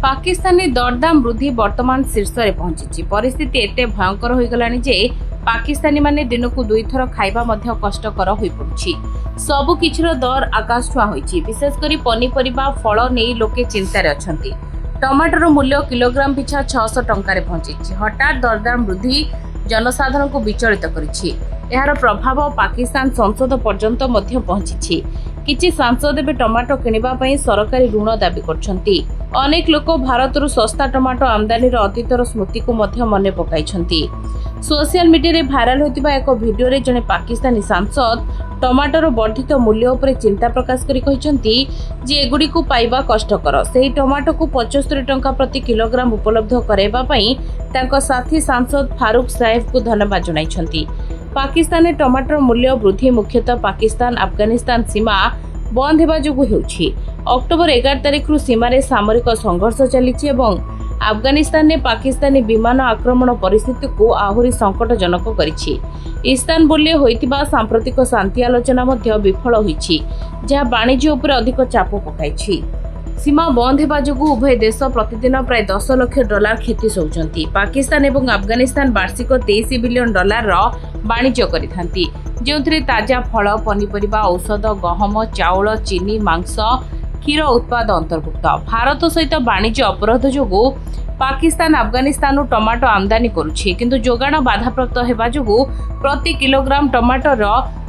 पाकिस्तानी दरदाम वृद्धि वर्तमान शीर्ष में पहुंची। परिस्थिति एते भयंकर हो गलानी जे पाकिस्तानी माने दिन को 2 थर खाइबा मध्य कष्टकर हो पड़ुछि। सबु किछिर दर आकाश छुआ होइछि। विशेषकर पनीपरिबा फल नै लोके चिंतार अछंती। टमाटर मूल्य किलोग्राम पिछा 600 टंका पहुंची। हठात दरदाम वृद्धि जनसाधारण को विचलित करिछि। एहार प्रभाव पाकिस्तान संसद पर्यंत मध्य पहुंची। किछि सांसद भी टमाटो किनिबा पई सरकारी ऋण दाबी करछंती। अनेक लोक भारतरू सस्ता टमाटो आमदानी अतीतर स्मृति को मध्य मने पकाइछंती। सोशल मीडिया रे भाइराल होतिबा एक वीडियो रे जने पाकिस्तानी सांसद टमाटर वर्धित मूल्य उपरे चिंता प्रकाश करी कहिसंती जे एगुडी को पाइबा कष्टकर। सेही टमाटो को 75 टंका प्रति किलोग्राम उपलब्ध कराइबा पई तांको साथी सांसद फारूक साहेब को धन्यवाद जणाइछंती। पाकिस्तान में टमाटर मूल्य वृद्धि मुख्यतः पाकिस्तान अफगानिस्तान सीमा बंद होगा जो होउछि। अक्टोबर 11 तारिख रु सीमा रे सामरिक संघर्ष चलीछि एवं अफगानिस्तान ने पाकिस्तानी विमान आक्रमण परिस्थिति को आहुरी संकटजनक करिछि। इस्तानबुल होइतिबा सांप्रतिक शांति आलोचना मध्य विफल होइछि, जहा वाणिज्य उपर अधिक चाप पकाइछि। सीमा बंद होगा जो उभय देश प्रतिदिन प्राय 10 लाख डॉलर क्षति सौचंती। पाकिस्तान एवं अफगानिस्तान वार्षिक 23 बिलियन डॉलर वाणिज्य करिथांती, जोंथरे ताजा फल पनीपरिबा औषध गहम चाउल चीनी मांस क्षीर उत्पाद अंतर्भुक्त। भारत सहित वाणिज्य अपराध जो पाकिस्तान अफगानिस्तान टमाटो आमदानी करुछि, किंतु जोगाण बाधाप्राप्त हेबा जो प्रति किलोग्राम टमाटर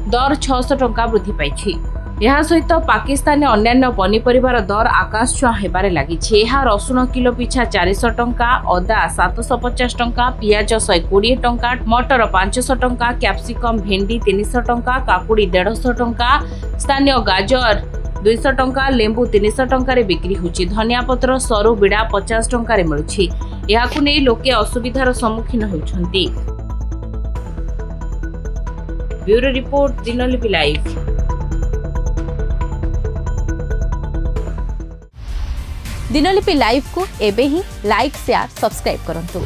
दर 600 टंका वृद्धि पाइछि। यह सहित पाकिस्तान अन्यान्य पनीपरिबार दर आकाश छुआ हेबारे लागिछि। रसुण किलो पिछा 400 टंका, अदा 750 टंका, पियाज 120 टंका, मटर 500 टंका, कैप्सिकम भेंडी 300 टंका, काकुड़ी 150 टंका, स्थानीय गाजर 200 टंका, लेंबू 300 टंका बिक्री होछि। धनिया पत्र सरू बिड़ा 50 टंका मिलुछि। याकु नै लोके असुविधार सम्मुखीन होउछन्ती। Bureau report Dinalipi live. Dinalipi live को एबे ही लाइक शेयर सब्सक्राइब करंतु।